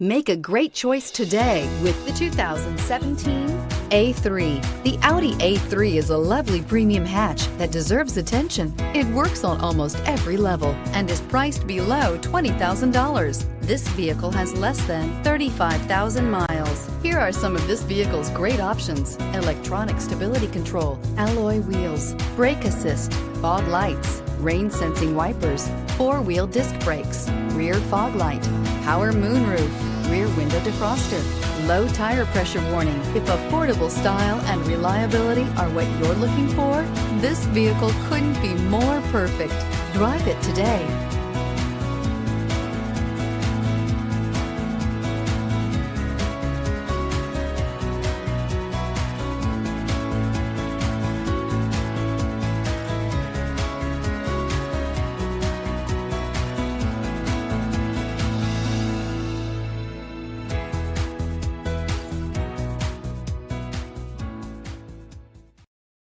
Make a great choice today with the 2017 A3. The Audi A3 is a lovely premium hatch that deserves attention. It works on almost every level and is priced below $20,000. This vehicle has less than 35,000 miles. Here are some of this vehicle's great options: electronic stability control, alloy wheels, brake assist, fog lights, rain sensing wipers, four-wheel disc brakes, rear fog light, power moonroof, rear window defroster, low tire pressure warning. If affordable style and reliability are what you're looking for, this vehicle couldn't be more perfect. Drive it today.